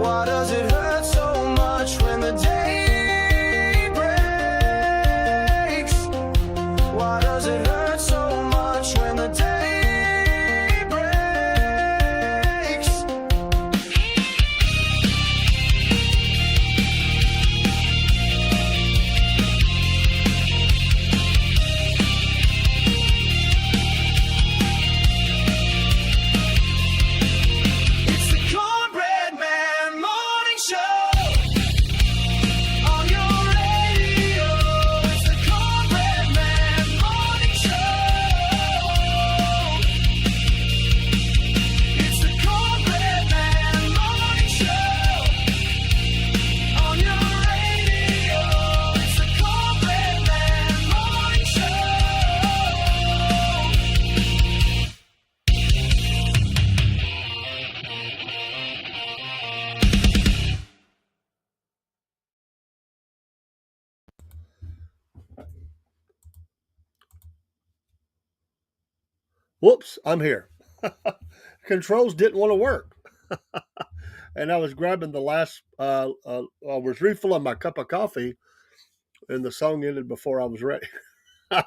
Why does it hurt so much when the day breaks? Why does it hurt so much when the day breaks? It's the Cornbread Man morning show on your radio. It's the Cornbread Man morning show. It's the Cornbread Man morning show on your radio. It's the Cornbread Man morning show. Whoops, I'm here. Controls didn't want to work. And I was grabbing the last, I was refilling my cup of coffee, and the song ended before I was ready. I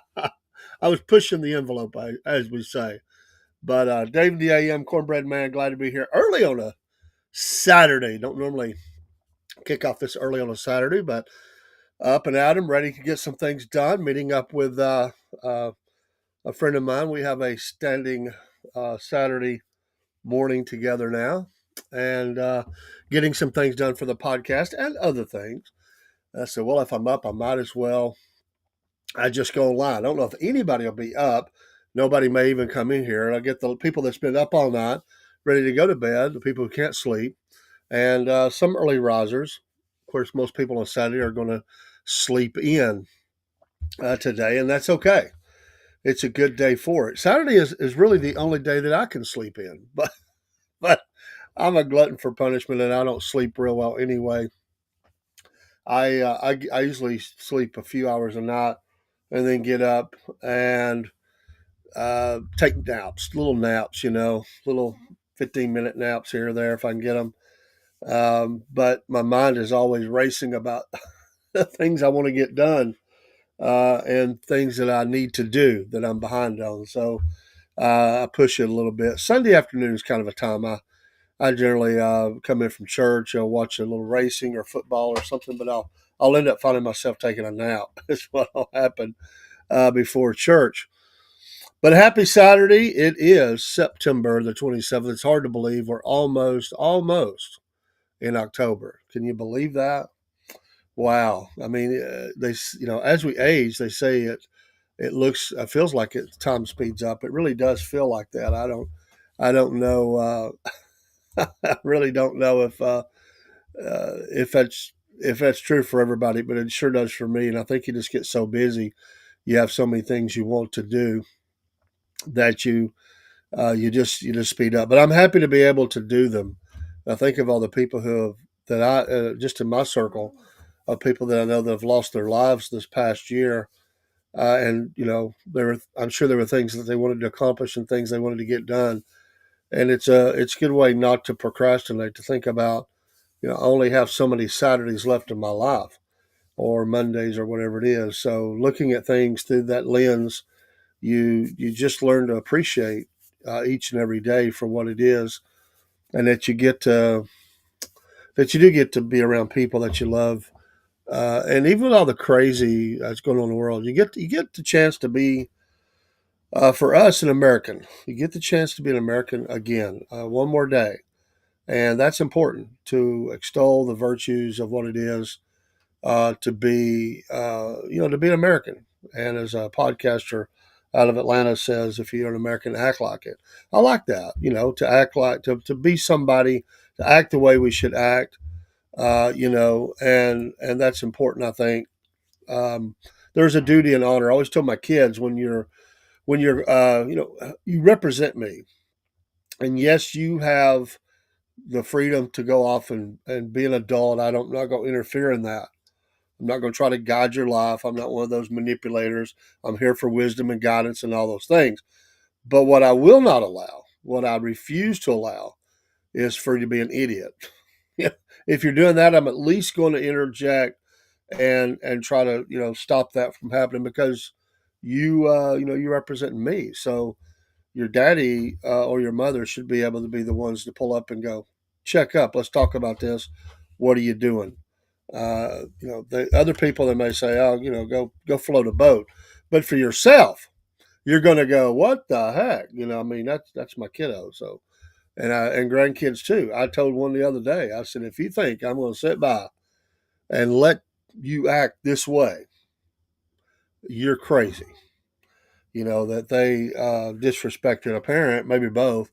was pushing the envelope, as we say. But Dave the AM, Cornbread Man, glad to be here early on a Saturday. Don't normally kick off this early on a Saturday, but up and at 'em, ready to get some things done. Meeting up with a friend of mine. We have a standing Saturday morning together now, and getting some things done for the podcast and other things. I said, well, if I'm up, I might as well. I just go online. I don't know if anybody will be up. Nobody may even come in here. And I get the people that's been up all night, ready to go to bed, the people who can't sleep, and some early risers. Of course, most people on Saturday are going to sleep in today, and that's okay. It's a good day for it. Saturday is really the only day that I can sleep in, but I'm a glutton for punishment, and I don't sleep real well anyway. I usually sleep a few hours a night, and then get up and take naps, little naps, little 15-minute naps here or there if I can get them. But my mind is always racing about the things I want to get done and things that I need to do that I'm behind on. So I push it a little bit. Sunday afternoon is kind of a time I generally come in from church, I'll watch a little racing or football or something, but I'll end up finding myself taking a nap. That's what will happen before church. But happy Saturday. It is September the 27th. It's hard to believe we're almost in October. Can you believe that? Wow. I mean, as we age, they say it feels like time speeds up. It really does feel like that. I don't know. I really don't know if that's true for everybody, but it sure does for me. And I think you just get so busy, you have so many things you want to do that you just speed up. But I'm happy to be able to do them. I think of all the people that I just in my circle of people that I know that have lost their lives this past year. And I'm sure there were things that they wanted to accomplish and things they wanted to get done. And it's a good way not to procrastinate, to think about, I only have so many Saturdays left in my life, or Mondays, or whatever it is. So looking at things through that lens, you just learn to appreciate each and every day for what it is, and that you do get to be around people that you love. And even with all the crazy that's going on in the world, you get the chance to be, for us, an American. You get the chance to be an American again, one more day. And that's important, to extol the virtues of what it is to be, to be an American. And as a podcaster out of Atlanta says, if you're an American, act like it. I like that, to act like, to be somebody, to act the way we should act, and that's important, I think. There's a duty and honor. I always tell my kids, when you're, you represent me. And yes, you have the freedom to go off and be an adult. I'm not going to interfere in that. I'm not going to try to guide your life. I'm not one of those manipulators. I'm here for wisdom and guidance and all those things. But what I refuse to allow, is for you to be an idiot. If you're doing that, I'm at least going to interject and try to stop that from happening because you representing me. So your daddy or your mother should be able to be the ones to pull up and go, check up. Let's talk about this. What are you doing? The other people that may say, oh, go float a boat, but for yourself, you're going to go, what the heck? I mean, that's my kiddo. So and grandkids too. I told one the other day. I said, if you think I'm going to sit by and let you act this way, you're crazy. That they disrespected a parent, maybe both.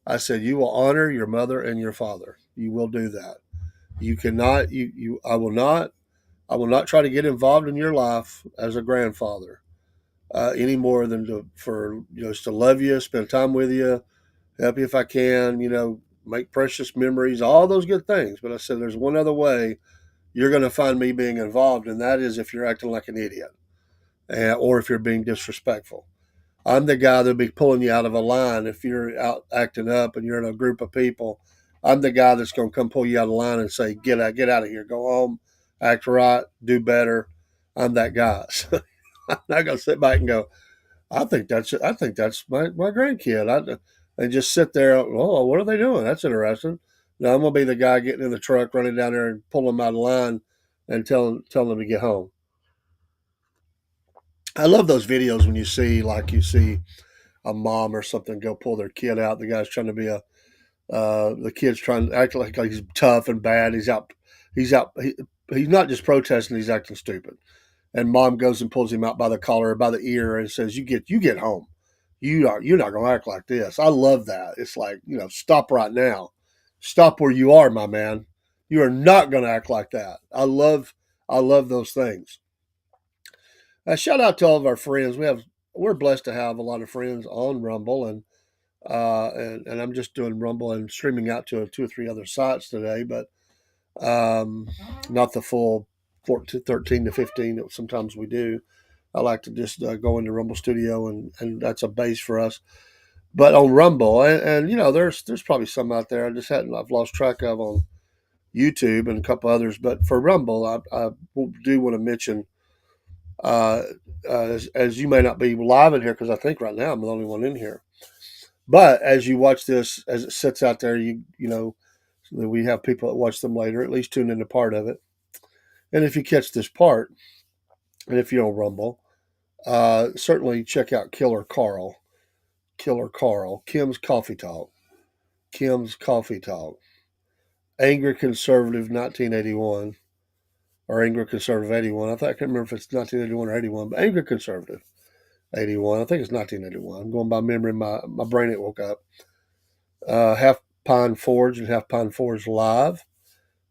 I said, you will honor your mother and your father. You will do that. You cannot. I will not try to get involved in your life as a grandfather any more than just to love you, spend time with you, help you if I can. Make precious memories, all those good things. But I said, there's one other way you're going to find me being involved, and that is if you're acting like an idiot, or if you're being disrespectful. I'm the guy that'll be pulling you out of a line if you're out acting up and you're in a group of people. I'm the guy that's going to come pull you out of line and say, get out of here, go home, act right, do better. I'm that guy. So I'm not going to sit back and go, I think that's my grandkid. And just sit there. Oh, what are they doing? That's interesting. No, I'm going to be the guy getting in the truck, running down there and pulling them out of line and telling them to get home. I love those videos when you see a mom or something go pull their kid out. The guy's trying to be the kid's trying to act like he's tough and bad. He's not just protesting, he's acting stupid. And mom goes and pulls him out by the collar or by the ear and says, you get home. You're not gonna act like this. I love that. It's like, stop right now. Stop where you are, my man. You are not gonna act like that. I love those things. Shout out to all of our friends. We're blessed to have a lot of friends on Rumble, and I'm just doing Rumble and streaming out to two or three other sites today, but not the full 14, 13 to 15 that sometimes we do. I like to just go into Rumble Studio, and that's a base for us. But on Rumble, and there's probably some out there I've lost track of on YouTube and a couple others. But for Rumble, I do want to mention, as you may not be live in here because I think right now I'm the only one in here. But as you watch this, as it sits out there, we have people that watch them later, at least tune into part of it. And if you catch this part, and if you don't Rumble, certainly check out Killer Carl. Killer Carl. Kim's Coffee Talk. Angry Conservative 1981. Or Angry Conservative 81. I can't remember if it's 1981 or 81, but Angry Conservative 81. I think it's 1981. I'm going by memory. My brain ain't woke up. Half Pine Forge and Half Pine Forge Live.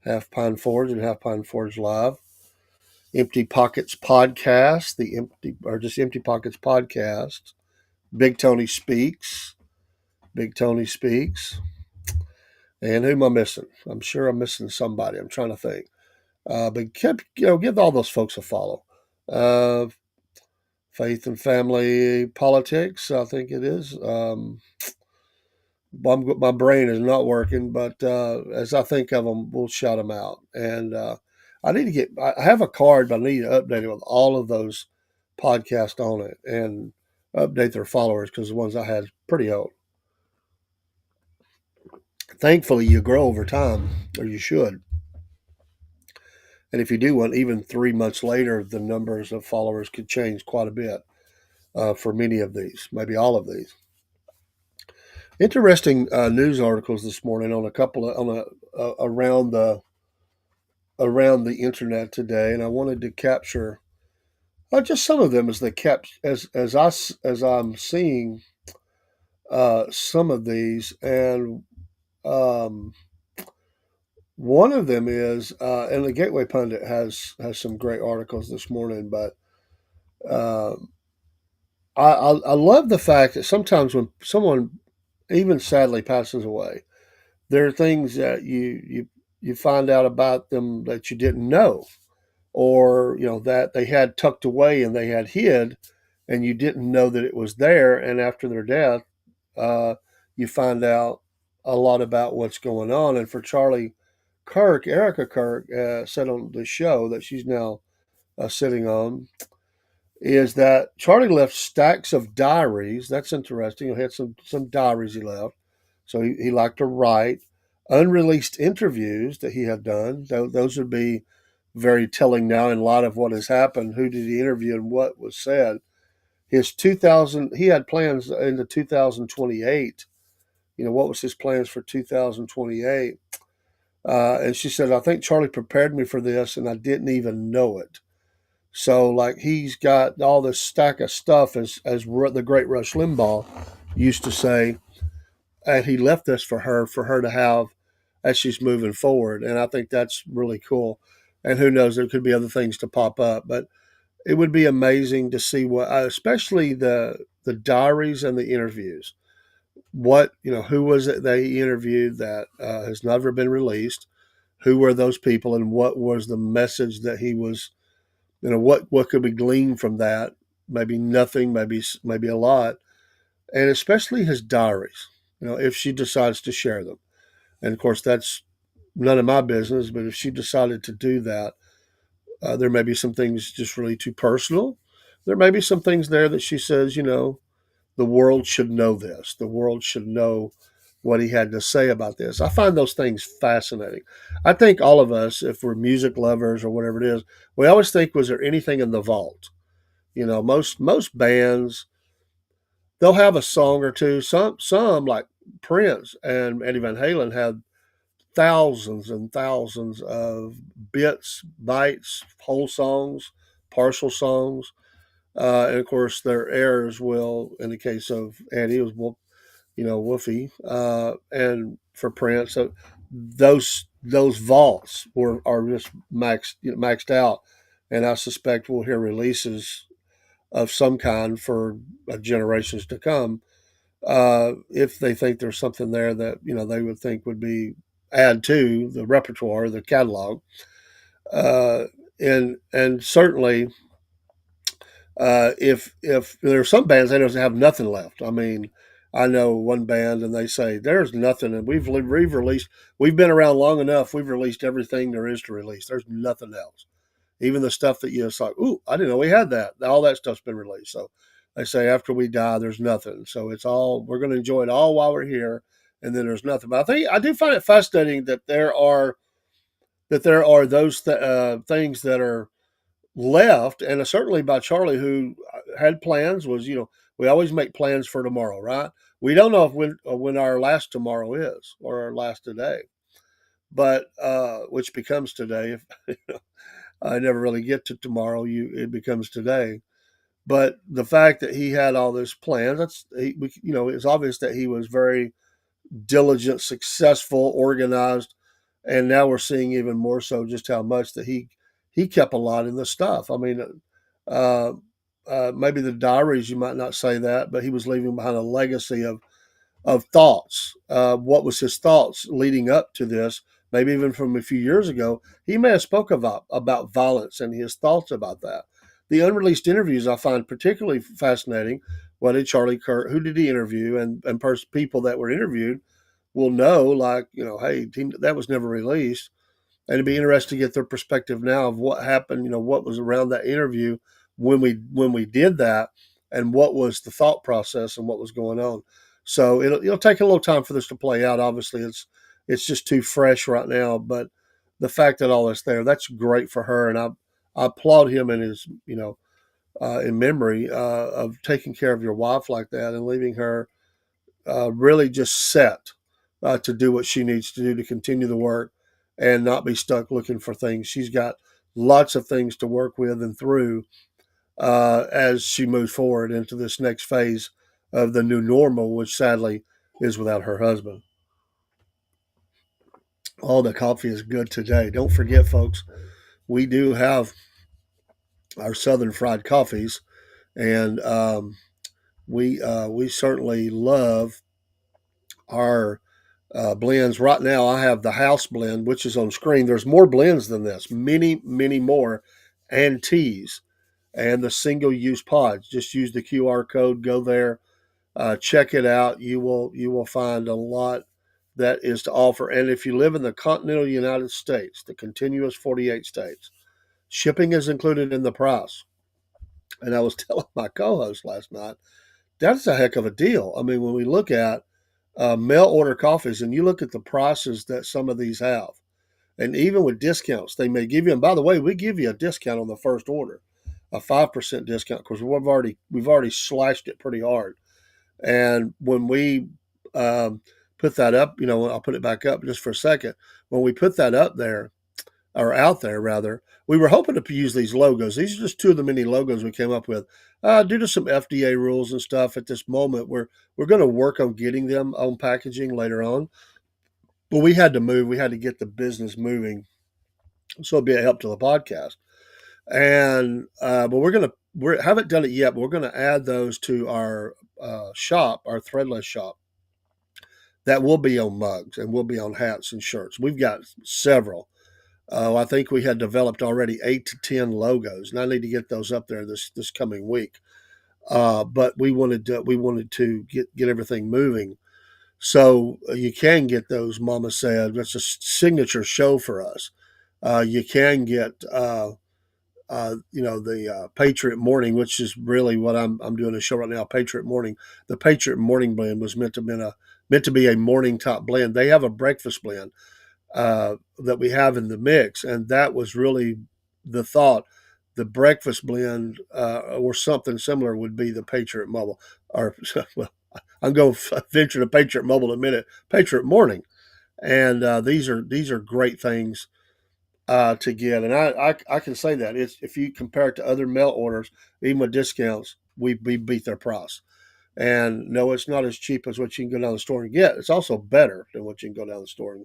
Half Pine Forge and Half Pine Forge Live. Empty Pockets Podcast. Just Empty Pockets Podcast. Big Tony Speaks. Big Tony Speaks. And who am I missing? I'm sure I'm missing somebody. I'm trying to think. But give all those folks a follow. Uh, Faith and Family Politics, I think it is. My brain is not working, but as I think of them, we'll shout them out. And I need to I have a card, but I need to update it with all of those podcasts on it and update their followers because the ones I had is pretty old. Thankfully, you grow over time, or you should. And if you do one, even 3 months later, the numbers of followers could change quite a bit for many of these, maybe all of these. Interesting news articles this morning on a couple of around the internet today, and I wanted to capture just some of them as they kept as I'm seeing some of these, and um, one of them is and the Gateway Pundit has some great articles this morning, but uh, I love the fact that sometimes when someone even sadly passes away, there are things that you find out about them that you didn't know, or that they had tucked away and they had hid, and you didn't know that it was there. And after their death, uh, you find out a lot about what's going on. And for Charlie Erica Kirk, said on the show that she's now sitting on, is that Charlie left stacks of diaries. That's interesting. He had some diaries he left. So he liked to write. Unreleased interviews that he had done. Those would be very telling now in light of what has happened. Who did he interview and what was said? His 2000, he had plans into 2028. What was his plans for 2028? And she said, I think Charlie prepared me for this and I didn't even know it. So, like, he's got all this stack of stuff, the great Rush Limbaugh used to say, and he left this for her to have as she's moving forward. And I think that's really cool. And who knows, there could be other things to pop up, but it would be amazing to see what, especially the diaries and the interviews. Who was it that he interviewed that has never been released? Who were those people, and what was the message that he was? What could we glean from that? Maybe nothing, maybe a lot, and especially his diaries. If she decides to share them, and of course that's none of my business. But if she decided to do that, there may be some things just really too personal. There may be some things there that she says, the world should know this. The world should know what he had to say about this. I find those things fascinating. I think all of us, if we're music lovers or whatever it is, we always think, was there anything in the vault? Most bands, they'll have a song or two. Some like Prince and Eddie Van Halen had thousands and thousands of bytes, whole songs, partial songs. And of course, their heirs will, in the case of Eddie, it was Woofy, and for Prince. So those vaults are just maxed out, and I suspect we'll hear releases of some kind for generations to come. If they think there's something there that they would think would be add to the repertoire, the catalog, uh, and certainly if there are some bands they don't have nothing left. I mean, I know one band and they say there's nothing, and we've released. We've been around long enough. We've released everything there is to release. There's nothing else. Even the stuff that it's like, ooh, I didn't know we had that. All that stuff's been released. So they say after we die, there's nothing. So it's all we're going to enjoy it all while we're here, and then there's nothing. But I do find it fascinating that there are those things that are left, and certainly by Charlie, who had plans, was we always make plans for tomorrow, right? We don't know if when our last tomorrow is or our last today, but which becomes today. If I never really get to tomorrow, it becomes today. But the fact that he had all those plans, it's obvious that he was very diligent, successful, organized, and now we're seeing even more so just how much that he kept a lot in the stuff. I mean, uh, maybe the diaries you might not say that, but he was leaving behind a legacy of thoughts. What was his thoughts leading up to this? Maybe even from a few years ago, he may have spoke about violence and his thoughts about that. The unreleased interviews I find particularly fascinating. What did Charlie Kirk? Who did he interview? And people that were interviewed will know, like hey, that was never released, and it'd be interesting to get their perspective now of what happened. What was around that interview when we did that, and what was the thought process and what was going on. So it'll take a little time for this to play out. Obviously, it's just too fresh right now. But the fact that all that's there, that's great for her, and I applaud him in his in memory of taking care of your wife like that and leaving her really just set to do what she needs to do to continue the work and not be stuck looking for things. She's got lots of things to work with and through as she moves forward into this next phase of the new normal, which sadly is without her husband. Oh, the coffee is good today. Don't forget, folks, we do have our Southern fried coffees, and we certainly love our blends. Right now, I have the house blend, which is on screen. There's more blends than this, many, many more, and teas, and the single-use pods. Just use the QR code. Go there, check it out. You will find a lot that is to offer. And if you live in the continental United States, the continuous 48 states, shipping is included in the price. And I was telling my co-host last night, that's a heck of a deal. I mean, when we look at mail order coffees and you look at the prices that some of these have, and even with discounts, they may give you. And by the way, we give you a discount on the first order, a 5% discount, because we've already slashed it pretty hard. And when we put that up, I'll put it back up just for a second. When we put that up there, or out there rather, we were hoping to use these logos. These are just two of the many logos we came up with. Due to some FDA rules and stuff at this moment, we're going to work on getting them on packaging later on. But we had to move. We had to get the business moving, so it'll be a help to the podcast. And but we haven't done it yet. But we're going to add those to our shop, our threadless shop. That will be on mugs and will be on hats and shirts. We've got several. I think we had developed already 8 to 10 logos, and I need to get those up there this coming week. But we wanted to get everything moving, so you can get those. Mama said that's a signature show for us. You can get the Patriot Morning, which is really what I'm doing a show right now. Patriot Morning. The Patriot Morning blend was meant to be a morning top blend. They have a breakfast blend that we have in the mix, and that was really the thought. The breakfast blend or something similar would be the Patriot Mobile, or well, I'm going to venture to Patriot Mobile in a minute. Patriot Morning, and these are great things to get, and I can say that if you compare it to other mail orders, even with discounts, we beat their price. And no, it's not as cheap as what you can go down the store and get. It's also better than what you can go down the store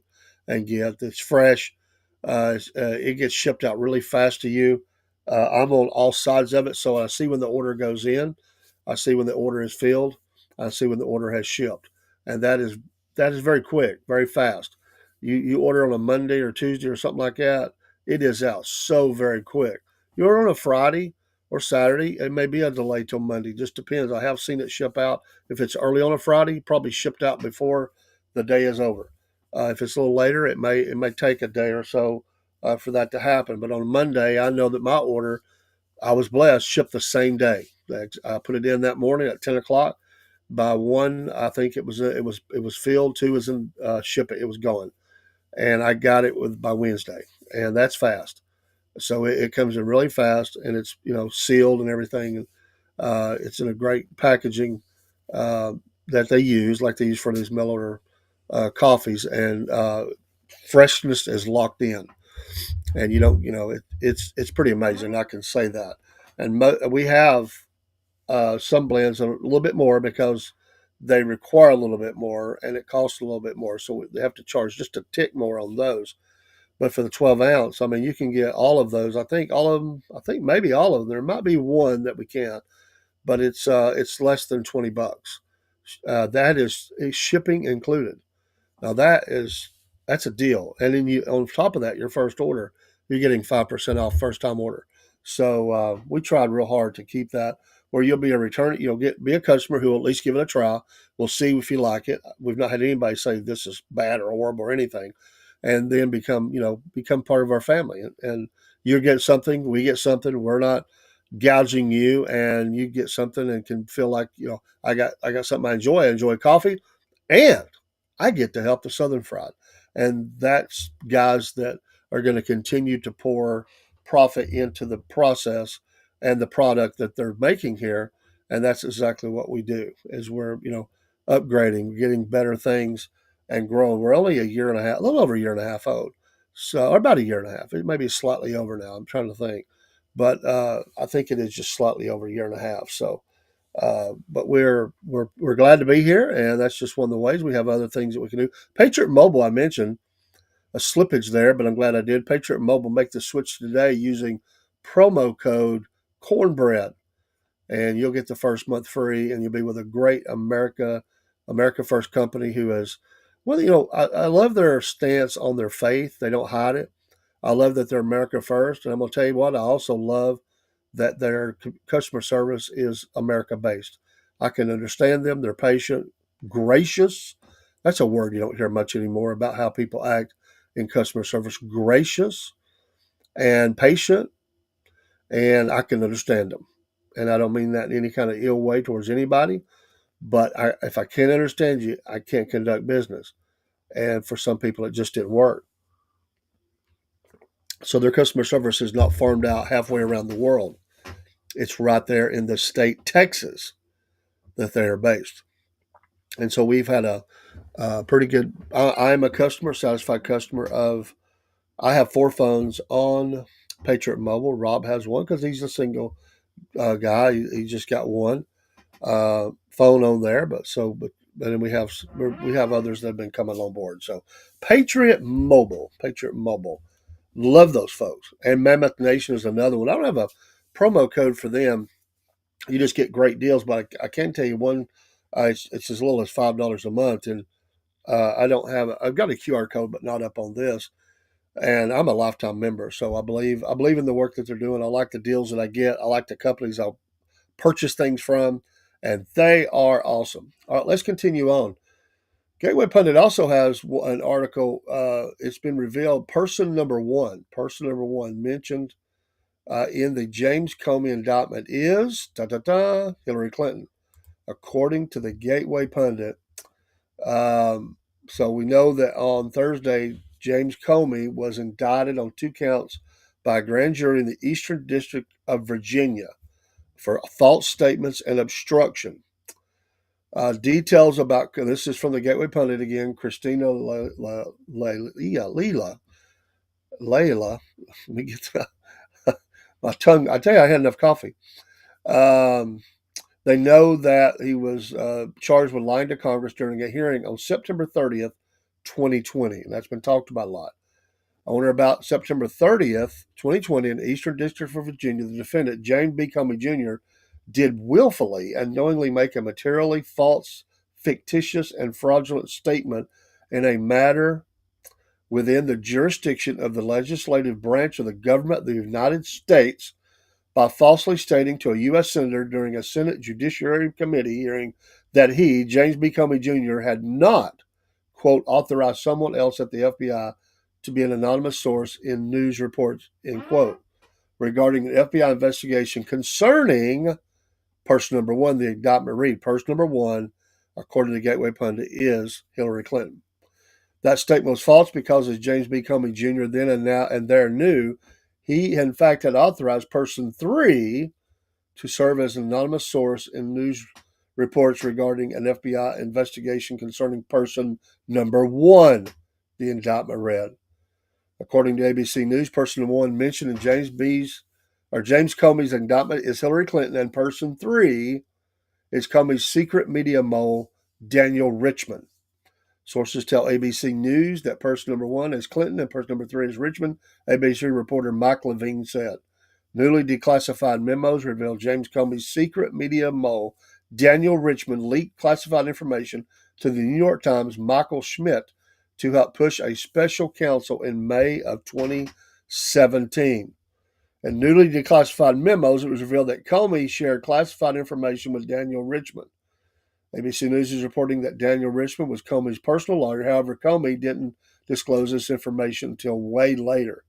and get. It's fresh. It gets shipped out really fast to you. I'm on all sides of it, so I see when the order goes in. I see when the order is filled. I see when the order has shipped, and that is very quick, very fast. You order on a Monday or Tuesday or something like that, it is out so very quick. You order on a Friday or Saturday, it may be a delay till Monday. Just depends. I have seen it ship out. If it's early on a Friday, probably shipped out before the day is over. If it's a little later, it may take a day or so for that to happen. But on Monday, I know that my order, I was blessed, shipped the same day. I put it in that morning at 10 o'clock. By one, I think it was filled. Two was in ship it. It was going, and I got it by Wednesday, and that's fast. So it comes in really fast, and it's sealed and everything. It's in a great packaging uh, that they use, like they use for these mail order coffees, and freshness is locked in, and it's pretty amazing. I can say that, and we have some blends that are a little bit more because they require a little bit more, and it costs a little bit more, so they have to charge just a tick more on those. But for the 12 ounce, I mean, you can get all of those. I think all of them. I think maybe all of them. There might be one that we can't, but it's less than $20. That is shipping included. Now that's a deal. And then you on top of that, your first order, you're getting 5% off first time order. So we tried real hard to keep that where you'll be a return. You'll be a customer who will at least give it a try. We'll see if you like it. We've not had anybody say this is bad or horrible or anything, and then become part of our family. And you get something, we get something. We're not gouging you, and you get something and can feel like I got something I enjoy. I enjoy coffee, and I get to help the Southern Fried, and that's guys that are going to continue to pour profit into the process and the product that they're making here, and that's exactly what we do. Is we're upgrading, getting better things, and growing. We're only a year and a half, a little over a year and a half old, so or about a year and a half. It may be slightly over now. I'm trying to think, but I think it is just slightly over a year and a half. So but we're glad to be here, and that's just one of the ways. We have other things that we can do. Patriot Mobile, I mentioned a slippage there, but I'm glad I did. Patriot Mobile make the switch today using promo code Cornbread, and you'll get the first month free, and you'll be with a great America First company who has, well, I love their stance on their faith. They don't hide it. I love that they're America First, and I'm gonna tell you what, I also love that their customer service is America based. I can understand them. They're patient, gracious. That's a word you don't hear much anymore about how people act in customer service. Gracious and patient, and I can understand them. And I don't mean that in any kind of ill way towards anybody, but if I can't understand you, I can't conduct business. And for some people, it just didn't work. So their customer service is not farmed out halfway around the world. It's right there in the state, Texas, that they are based. And so we've had a pretty good. I'm a customer, satisfied customer of. I have 4 phones on Patriot Mobile. Rob has one because he's a single guy. He just got one phone on there, but then we have others that have been coming on board. So Patriot Mobile, love those folks. And Mammoth Nation is another one. I don't have a promo code for them. You just get great deals, but I can tell you one. It's as little as $5 a month, and I don't have. I've got a QR code, but not up on this. And I'm a lifetime member, so I believe in the work that they're doing. I like the deals that I get. I like the companies I'll purchase things from, and they are awesome. All right, let's continue on. Gateway Pundit also has an article. It's been revealed person number one mentioned in the James Comey indictment is Hillary Clinton, according to the Gateway Pundit. Um, so we know that on Thursday, James Comey was indicted on 2 counts by a grand jury in the Eastern District of Virginia for false statements and obstruction. Details about this is from the Gateway Pundit again. Christina Leila. Let me get my tongue. I tell you, I had enough coffee. Um, they know that he was charged with lying to Congress during a hearing on September 30th, 2020. And that's been talked about a lot. On or about September 30th, 2020, in the Eastern District of Virginia, the defendant, James B. Comey Jr., did willfully and knowingly make a materially false, fictitious, and fraudulent statement in a matter within the jurisdiction of the legislative branch of the government of the United States by falsely stating to a U.S. Senator during a Senate Judiciary Committee hearing that he, James B. Comey Jr., had not, quote, authorized someone else at the FBI to be an anonymous source in news reports, end quote, regarding an FBI investigation concerning person number one. The indictment read, person number one, according to Gateway Pundit, is Hillary Clinton. That statement was false because, as James B. Comey Jr. then and now and there knew, he in fact had authorized person three to serve as an anonymous source in news reports regarding an FBI investigation concerning person number one, the indictment read. According to ABC News, person one mentioned in James Comey's indictment is Hillary Clinton, and person three is Comey's secret media mole, Daniel Richmond. Sources tell ABC News that person number one is Clinton and person number three is Richmond. ABC reporter Mike Levine said. Newly declassified memos reveal James Comey's secret media mole, Daniel Richmond, leaked classified information to the New York Times' Michael Schmidt to help push a special counsel in May of 2017. In newly declassified memos, it was revealed that Comey shared classified information with Daniel Richmond. ABC News is reporting that Daniel Richmond was Comey's personal lawyer. However, Comey didn't disclose this information until way later.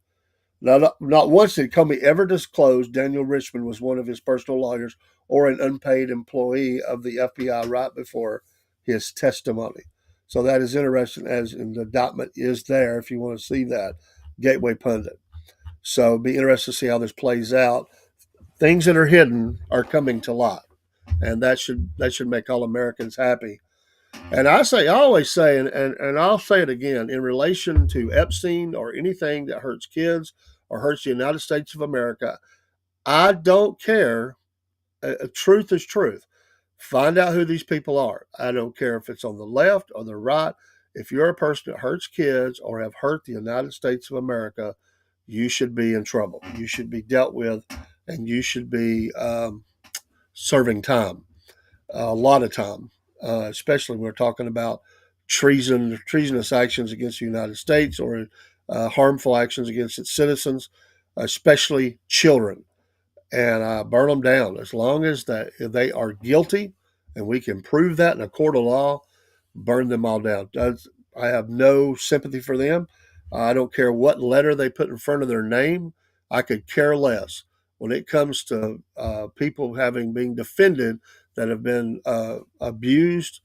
Not once did Comey ever disclose Daniel Richmond was one of his personal lawyers or an unpaid employee of the FBI right before his testimony. So that is interesting, as in the indictment is there if you want to see that. Gateway Pundit. So be interested to see how this plays out. Things that are hidden are coming to light, and that should make all Americans happy. And I always say, and I'll say it again, in relation to Epstein or anything that hurts kids or hurts the United States of America, I don't care. Truth is truth. Find out who these people are. I don't care if it's on the left or the right. If you're a person that hurts kids or have hurt the United States of America, you should be in trouble. You should be dealt with, and you should be serving time, a lot of time, especially when we're talking about treasonous actions against the United States or harmful actions against its citizens, especially children. And burn them down as long as they are guilty, and we can prove that in a court of law. burn them all down. I have no sympathy for them. I don't care what letter they put in front of their name. I could care less when it comes to people having been defended that have been abused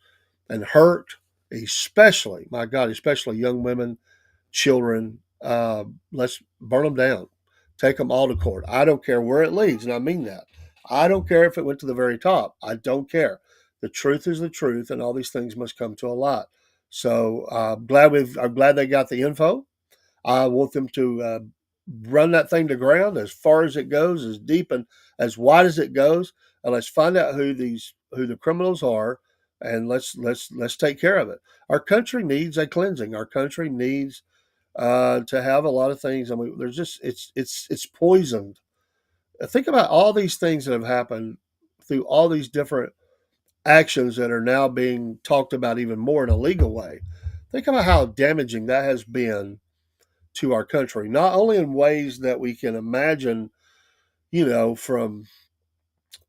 and hurt, especially, my God, especially young women, children. Let's burn them down. Take them all to court. I don't care where it leads, and I mean that. I don't care if it went to the very top. I don't care. The truth is the truth, and all these things must come to a light. So I'm glad they got the info. I want them to run that thing to ground as far as it goes, as deep and as wide as it goes, and let's find out who the criminals are, and let's take care of it. Our country needs a cleansing. Our country needs to have a lot of things. I mean, there's just it's poisoned. Think about all these things that have happened through all these different actions that are now being talked about even more in a legal way. Think about how damaging that has been to our country, not only in ways that we can imagine, from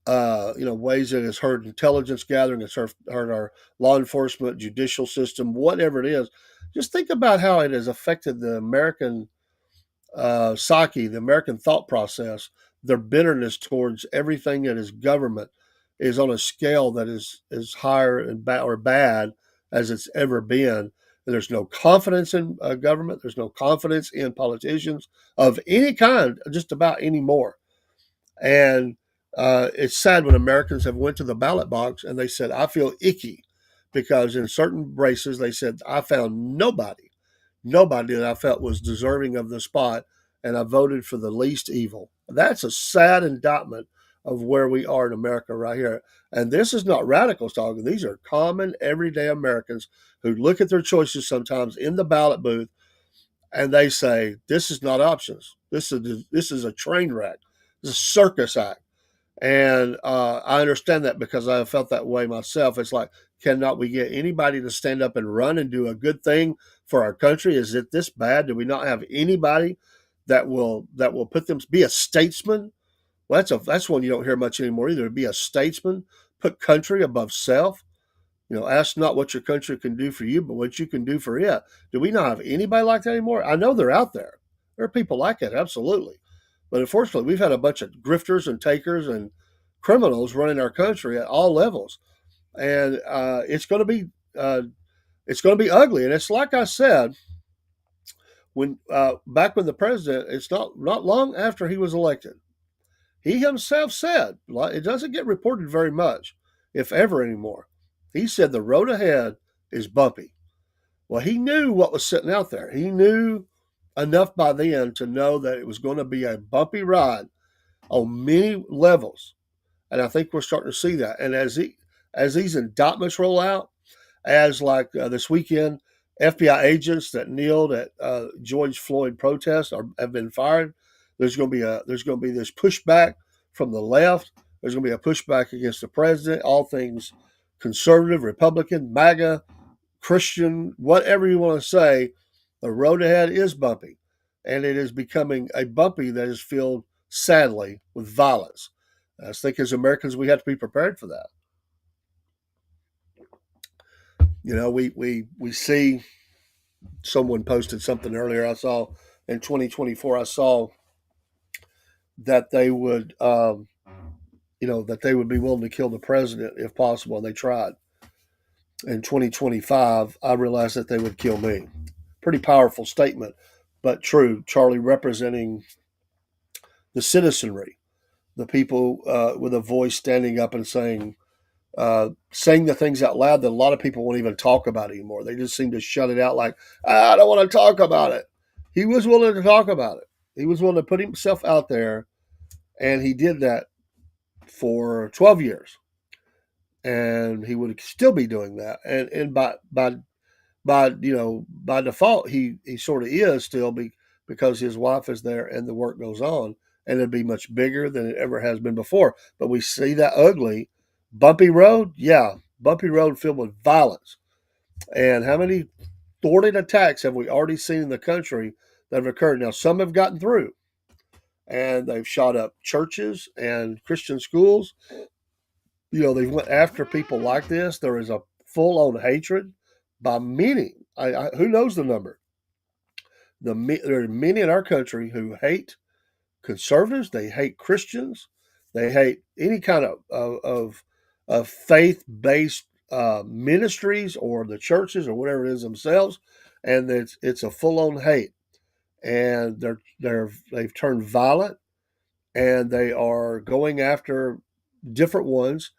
ways that has hurt intelligence gathering, it's hurt our law enforcement, judicial system, whatever it is. Just think about how it has affected the American psyche, the American thought process. Their bitterness towards everything that is government is on a scale that is higher and bad as it's ever been. There's no confidence in government. There's no confidence in politicians of any kind, just about anymore. And it's sad when Americans have went to the ballot box and they said, "I feel icky," because in certain races they said, "I found nobody that I felt was deserving of the spot, and I voted for the least evil." That's a sad indictment of where we are in America right here. And this is not radicals talking. These are common, everyday Americans who look at their choices sometimes in the ballot booth and they say, "This is not options. This is a train wreck. This is a circus act." And I understand that because I have felt that way myself. It's like, cannot we get anybody to stand up and run and do a good thing for our country? Is it this bad? Do we not have anybody that will put them be a statesman? Well, that's one you don't hear much anymore either. Be a statesman, put country above self. Ask not what your country can do for you, but what you can do for it. Do we not have anybody like that anymore? I know they're out there. There are people like that, absolutely. But unfortunately, we've had a bunch of grifters and takers and criminals running our country at all levels, and it's going to be ugly. And it's like I said when back when the president, it's not long after he was elected, he himself said, it doesn't get reported very much, if ever anymore. He said the road ahead is bumpy. Well, he knew what was sitting out there. He knew enough by then to know that it was going to be a bumpy ride on many levels. And I think we're starting to see that. And as these indictments roll out, as like this weekend, FBI agents that kneeled at George Floyd protests have been fired. There's going to be this pushback from the left. There's going to be a pushback against the president. All things conservative, Republican, MAGA, Christian, whatever you want to say. The road ahead is bumpy, and it is becoming a bumpy that is filled, sadly, with violence. I think as Americans, we have to be prepared for that. We see someone posted something earlier. I saw in 2024. I saw that they would, that they would be willing to kill the president if possible, and they tried. In 2025, I realized that they would kill me. Pretty powerful statement, but true. Charlie representing the citizenry, the people with a voice standing up and saying the things out loud that a lot of people won't even talk about anymore. They just seem to shut it out like, I don't want to talk about it. He was willing to talk about it. He was willing to put himself out there, and he did that for 12 years. And he would still be doing that. And by default, he sort of is still because his wife is there and the work goes on, and it'd be much bigger than it ever has been before. But we see that ugly, bumpy road, yeah, bumpy road filled with violence. And how many thwarted attacks have we already seen in the country that have occurred? Now, some have gotten through, and they've shot up churches and Christian schools. They went after people like this. There is a full on hatred by many. Who knows the number? There are many in our country who hate conservatives. They hate Christians. They hate any kind of faith based ministries or the churches or whatever it is themselves, and it's a full on hate. And they've turned violent, and they are going after different ones.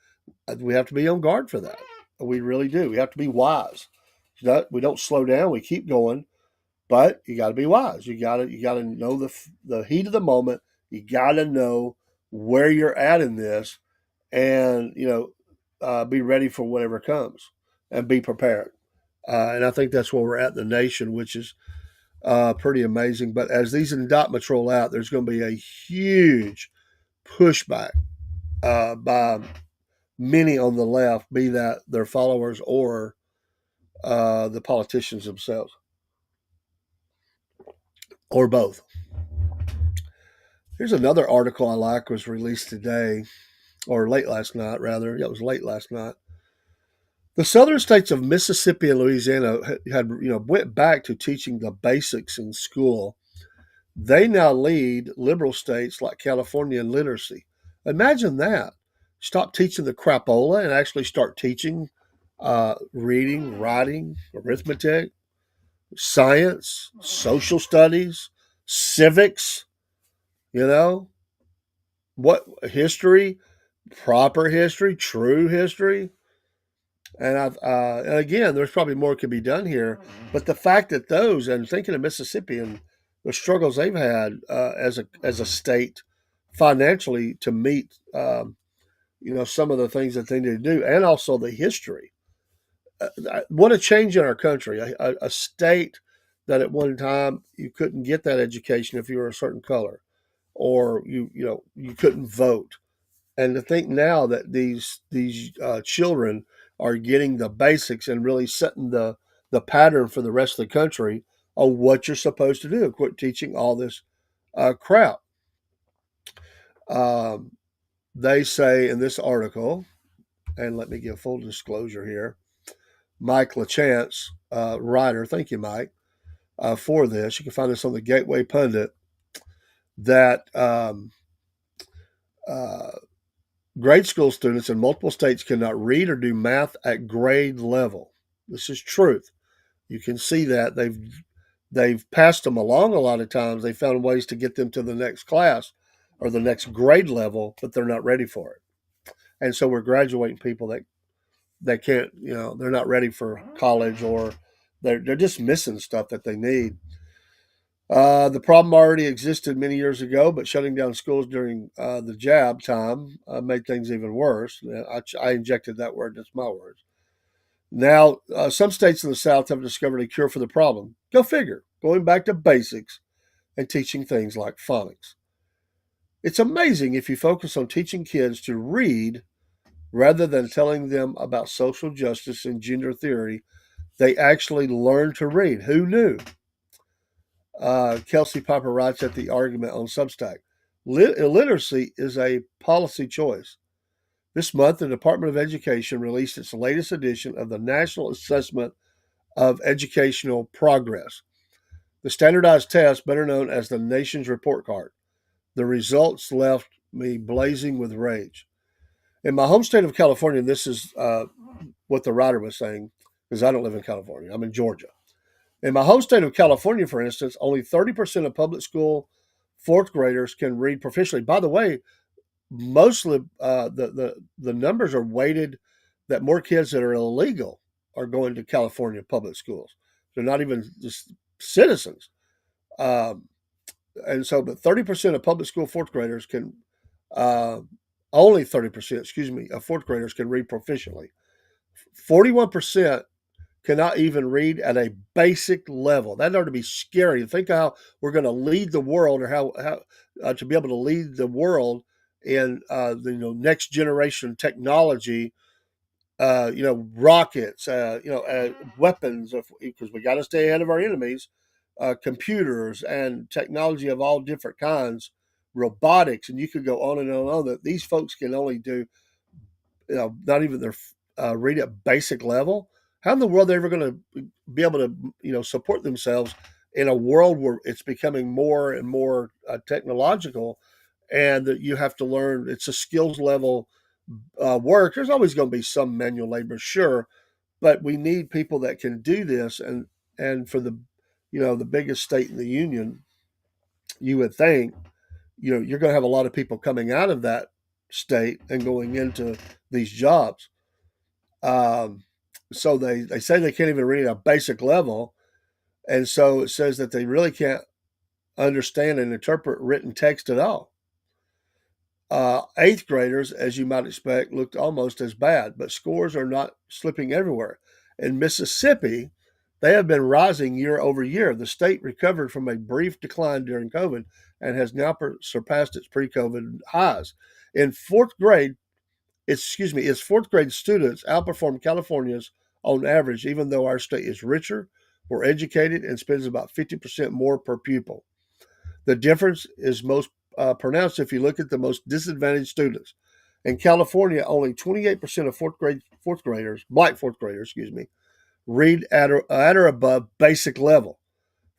We have to be on guard for that. We really do. We have to be wise. We don't slow down. We keep going, but you got to be wise. You got to know the heat of the moment. You got to know where you're at in this, and be ready for whatever comes, and be prepared. And I think that's where we're at in the nation, which is pretty amazing. But as these indictments roll out, there's going to be a huge pushback by many on the left, be that their followers or the politicians themselves, or both. Here's another article I like, was released today, or late last night, rather. Yeah, it was late last night. The southern states of Mississippi and Louisiana had went back to teaching the basics in school. They now lead liberal states like California in literacy. Imagine that. Stop teaching the crapola and actually start teaching reading, writing, arithmetic, science, social studies, civics, you know, what history, proper history, true history. And again, there's probably more could be done here, but the fact that those, and thinking of Mississippi and the struggles they've had as a state financially to meet, some of the things that they need to do, and also the history. What a change in our country! A state that at one time you couldn't get that education if you were a certain color, or you couldn't vote. And to think now that these children are getting the basics and really setting the pattern for the rest of the country on what you're supposed to do. Quit teaching all this crap. Um, they say in this article, and let me give full disclosure here. Mike LaChance, writer, thank you, Mike, for this. You can find this on the Gateway Pundit. That uh, grade school students in multiple states cannot read or do math at grade level. This is truth. You can see that they've passed them along a lot of times. They found ways to get them to the next class or the next grade level, but they're not ready for it. And so we're graduating people that can't, they're not ready for college, or they're just missing stuff that they need. The problem already existed many years ago, but shutting down schools during the jab time made things even worse. I injected that word, that's my words. Now, some states in the South have discovered a cure for the problem. Go figure, going back to basics and teaching things like phonics. It's amazing if you focus on teaching kids to read rather than telling them about social justice and gender theory, they actually learn to read. Who knew? Kelsey Piper writes at the argument on Substack. Illiteracy is a policy choice. This month, the Department of Education released its latest edition of the National Assessment of Educational Progress, the standardized test, better known as the nation's report card. The results left me blazing with rage. In my home state of California, this is what the writer was saying, because I don't live in California, I'm in Georgia. In my home state of California, for instance, only 30% of public school fourth graders can read proficiently. By the way, mostly the numbers are weighted that more kids that are illegal are going to California public schools. They're not even just citizens. Um, and so, but 30% of public school fourth graders can, uh, only 30%, excuse me, of fourth graders can read proficiently. 41% cannot even read at a basic level. That ought to be scary. Think how we're going to lead the world, or how to be able to lead the world in the next generation technology. Rockets, weapons, because we got to stay ahead of our enemies. Computers and technology of all different kinds, robotics, and you could go on and on and on. That these folks can only do, not even their read at basic level. how in the world are they ever going to be able to, support themselves in a world where it's becoming more and more technological, and that you have to learn? It's a skills level work. There's always going to be some manual labor, sure, but we need people that can do this. And for the, the biggest state in the union, you would think, you're going to have a lot of people coming out of that state and going into these jobs. Um, so they say they can't even read a basic level. And so it says that they really can't understand and interpret written text at all. Eighth graders, as you might expect, looked almost as bad, but scores are not slipping everywhere. In Mississippi, they have been rising year over year. The state recovered from a brief decline during COVID and has now surpassed its pre-COVID highs. In fourth grade, its fourth grade students outperform California's on average, even though our state is richer, more educated, and spends about 50% more per pupil. The difference is most pronounced if you look at the most disadvantaged students. In California, only 28% of fourth graders, black fourth graders, read at or above basic level.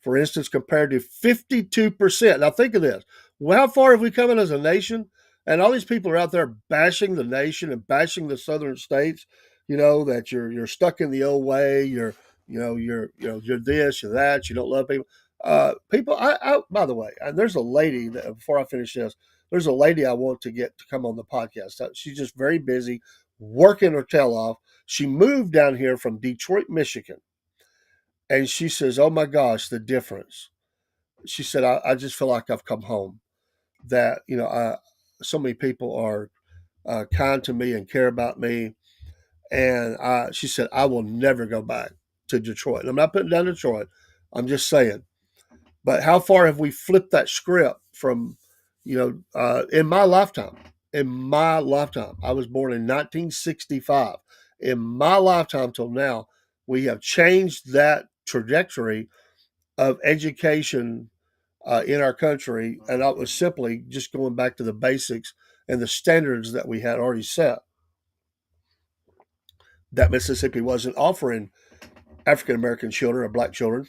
For instance, compared to 52%. Now think of this. Well, how far have we come in as a nation? And all these people are out there bashing the nation and bashing the southern states. That you're stuck in the old way. You're this, you're that. You don't love people. People. By the way, and there's a lady that, before I finish this, there's a lady I want to get to come on the podcast. She's just very busy, working her tail off. She moved down here from Detroit, Michigan, and she says, "Oh my gosh, the difference." She said, "I just feel like I've come home. That so many people are kind to me and care about me." And she said, "I will never go back to Detroit." And I'm not putting down Detroit. I'm just saying. But how far have we flipped that script from, in my lifetime? In my lifetime, I was born in 1965. In my lifetime till now, we have changed that trajectory of education in our country, and that was simply just going back to the basics and the standards that we had already set. That Mississippi wasn't offering African American children or black children,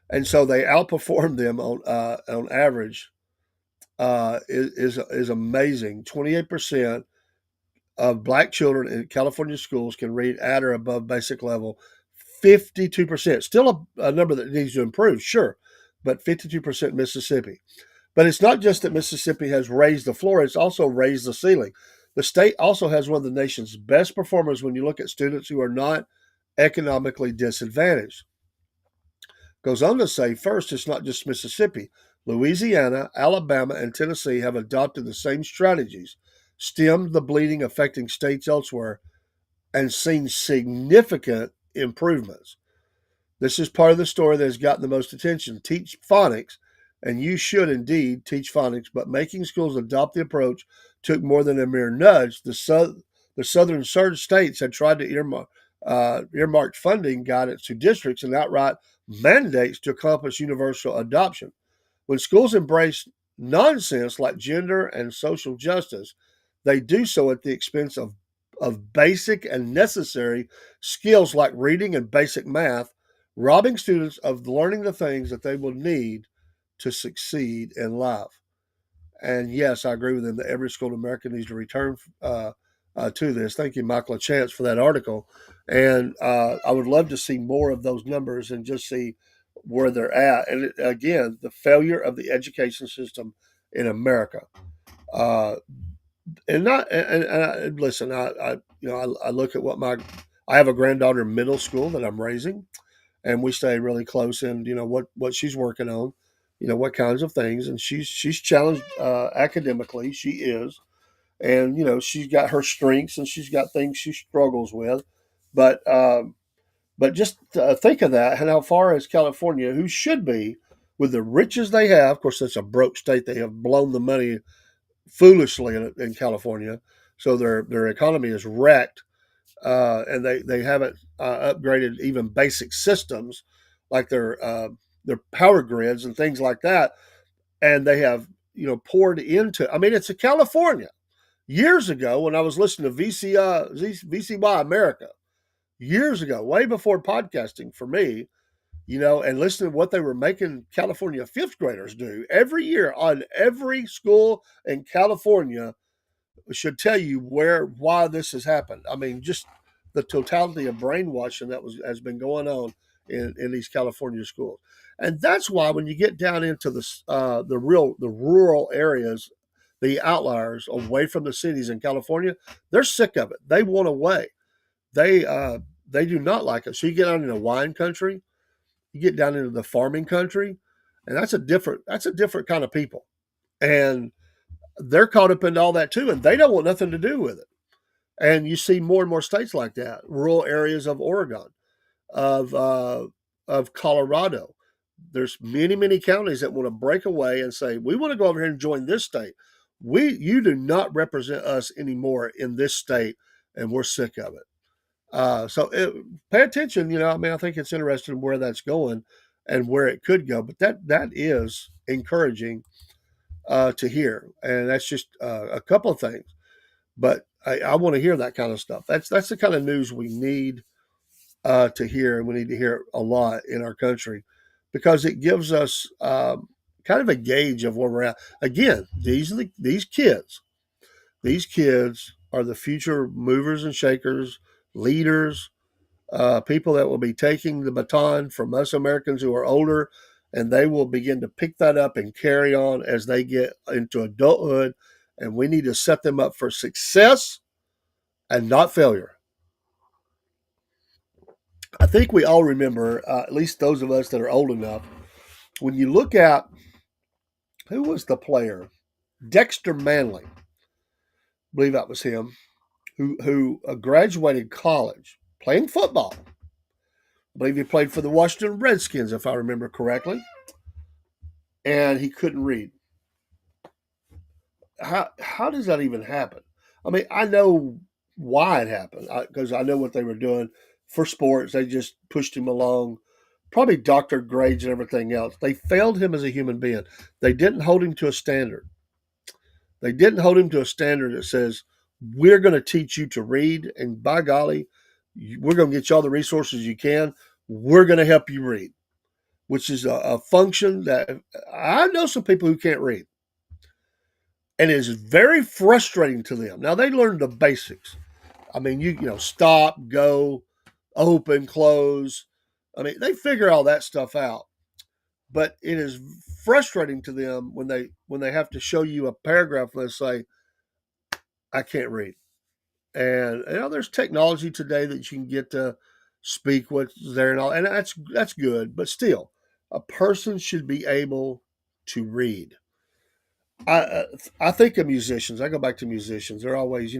and so they outperformed them on average. Is amazing. 28% of black children in California schools can read at or above basic level. 52%, still a number that needs to improve, sure, but 52% Mississippi. But it's not just that Mississippi has raised the floor, it's also raised the ceiling. The state also has one of the nation's best performers when you look at students who are not economically disadvantaged. Goes on to say, first, it's not just Mississippi. Louisiana, Alabama, and Tennessee have adopted the same strategies, stemmed the bleeding affecting states elsewhere, and seen significant improvements. This is part of the story that has gotten the most attention. Teach phonics, and you should indeed teach phonics, but making schools adopt the approach took more than a mere nudge. The southern surge states had tried to earmark funding guidance to districts and outright mandates to accomplish universal adoption. When schools embrace nonsense like gender and social justice, they do so at the expense of basic and necessary skills like reading and basic math, robbing students of learning the things that they will need to succeed in life. And yes, I agree with him that every school in America needs to return to this. Thank you, Michael Chance, for that article. And I would love to see more of those numbers and just see where they're at. And again, the failure of the education system in America. And listen, I look at I have a granddaughter in middle school that I'm raising, and we stay really close in what she's working on, what kinds of things, and she's challenged academically. She is, and she's got her strengths and she's got things she struggles with, but just think of that and how far is California, who should be with the riches they have. Of course, that's a broke state. They have blown the money foolishly in California, so their economy is wrecked, and they haven't upgraded even basic systems like their power grids and things like that, and they have poured into. I mean, it's a California. Years ago, when I was listening to VCY America, years ago, way before podcasting for me, and listen to what they were making California fifth graders do every year on every school in California should tell you why this has happened. I mean, just the totality of brainwashing that has been going on in these California schools, and that's why when you get down into the rural areas, the outliers away from the cities in California, they're sick of it. They want away. They uh, they do not like it. So you get down into wine country, you get down into the farming country, and that's a different kind of people, and they're caught up into all that too, and they don't want nothing to do with it. And you see more and more states like that, rural areas of Oregon, of Colorado. There's many, many counties that want to break away and say, we want to go over here and join this state. You do not represent us anymore in this state, and we're sick of it. Pay attention. I mean, I think it's interesting where that's going and where it could go. But that is encouraging to hear, and that's just a couple of things. But I want to hear that kind of stuff. That's the kind of news we need to hear, and we need to hear a lot in our country because it gives us kind of a gauge of where we're at. Again, these kids are the future movers and shakers, leaders, people that will be taking the baton from us Americans who are older, and they will begin to pick that up and carry on as they get into adulthood. And we need to set them up for success and not failure. I think we all remember, at least those of us that are old enough, when you look at who was the player, Dexter Manley, I believe that was him, who graduated college playing football. I believe he played for the Washington Redskins, if I remember correctly, and he couldn't read. How does that even happen? I mean, I know why it happened because I know what they were doing for sports. They just pushed him along, probably doctored grades and everything else. They failed him as a human being. They didn't hold him to a standard. They didn't hold him to a standard that says we're going to teach you to read, and by golly, we're going to get you all the resources you can. We're going to help you read, which is a function that I know some people who can't read and it is very frustrating to them. Now they learn the basics. I mean, stop, go, open, close. I mean, they figure all that stuff out. But it is frustrating to them when they have to show you a paragraph and they say, "I can't read." And there's technology today that you can get to speak what's there and all, and that's good. But still, a person should be able to read. I I think of musicians. I go back to musicians. They're always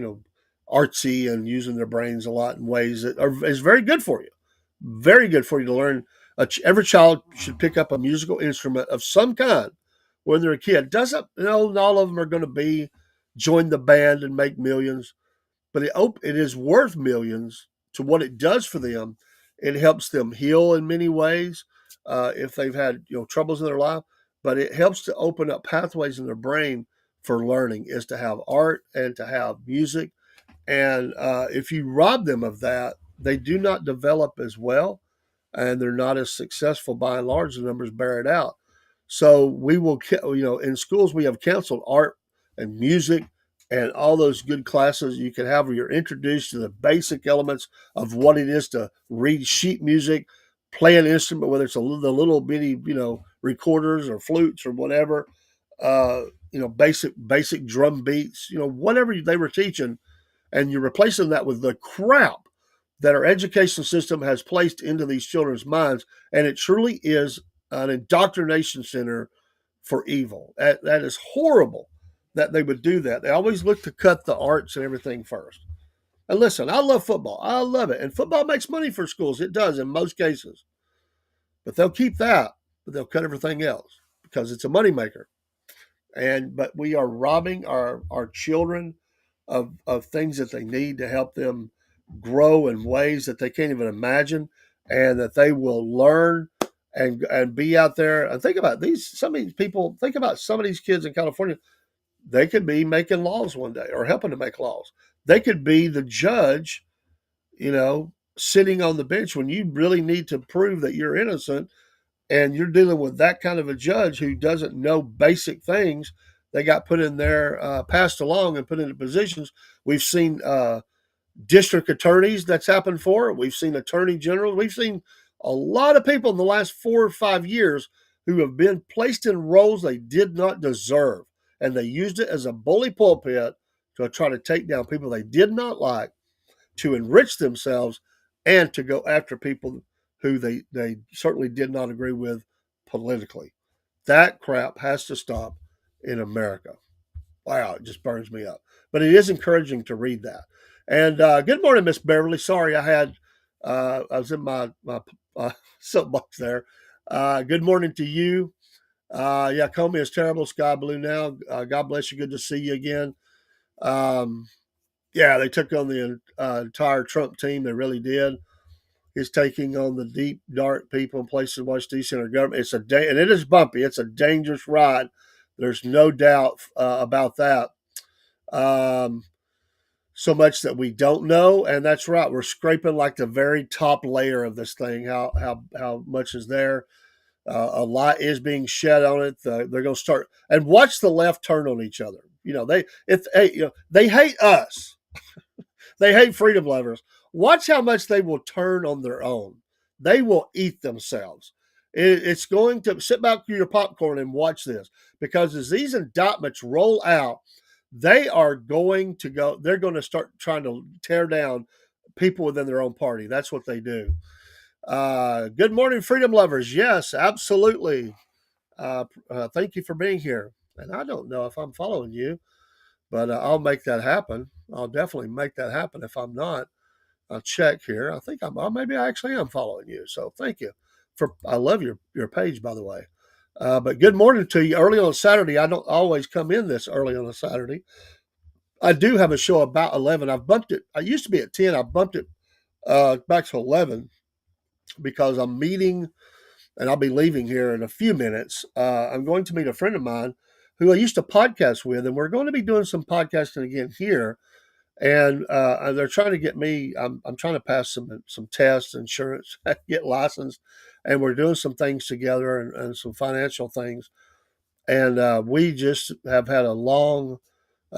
artsy and using their brains a lot in ways that is very good for you. Very good for you to learn. Every child should pick up a musical instrument of some kind when they're a kid. Doesn't not all of them are going to be join the band and make millions, but it is worth millions to what it does for them. It helps them heal in many ways if they've had troubles in their life, but it helps to open up pathways in their brain for learning is to have art and to have music. And if you rob them of that, they do not develop as well and they're not as successful by and large. The numbers bear it out. So we will, in schools we have counseled art and music and all those good classes you can have where you're introduced to the basic elements of what it is to read sheet music, play an instrument, whether it's the little bitty, recorders or flutes or whatever, basic drum beats, whatever they were teaching, and you're replacing that with the crap that our education system has placed into these children's minds, and it truly is an indoctrination center for evil. That is horrible that they would do that. They always look to cut the arts and everything first. And listen, I love football. I love it. And football makes money for schools. It does in most cases. But they'll keep that, but they'll cut everything else because it's a moneymaker. But we are robbing our children of things that they need to help them grow in ways that they can't even imagine and that they will learn and be out there and think about some of these people, think about some of these kids in California. They could be making laws one day or helping to make laws. They could be the judge, you know sitting on the bench when you really need to prove that you're innocent, and you're dealing with that kind of a judge who doesn't know basic things. They got put in there, passed along and put into positions. We've seen district attorneys that's happened for. We've seen attorney generals. We've seen a lot of people in the last 4 or 5 years who have been placed in roles they did not deserve. And they used it as a bully pulpit to try to take down people they did not like, to enrich themselves, and to go after people who they certainly did not agree with politically. That crap has to stop in America. Wow, it just burns me up. But it is encouraging to read that. And good morning, Miss Beverly. Sorry, I was in my soapbox there. Good morning to you. Yeah, Comey is terrible. Sky blue now. God bless you. Good to see you again. Um, yeah, they took on the entire Trump team. They really did. He's taking on the deep, dark people in places in Washington D.C. and our government. And it is bumpy. It's a dangerous ride. There's no doubt about that. Um, so much that we don't know, and that's right. We're scraping like the very top layer of this thing. How much is there? A lot is being shed on it. They're going to start and watch the left turn on each other. They hate us. They hate freedom lovers. Watch how much they will turn on their own. They will eat themselves. It's going to sit back with your popcorn and watch this, because as these indictments roll out, they are going to go. They're going to start trying to tear down people within their own party. That's what they do. Good morning, freedom lovers. Yes, absolutely. Thank you for being here. And I don't know if I'm following you, but I'll make that happen. I'll definitely make that happen. If I'm not, I'll check here. I think maybe I actually am following you. So thank you I love your page, by the way. But good morning to you. Early on Saturday, I don't always come in this early on a Saturday. I do have a show about 11. I've bumped it. I used to be at 10. I bumped it back to 11 because I'm meeting, and I'll be leaving here in a few minutes. I'm going to meet a friend of mine who I used to podcast with, and we're going to be doing some podcasting again here. And they're trying to get me. I'm trying to pass some tests, insurance, get licensed, and we're doing some things together, and some financial things. And we just have had a long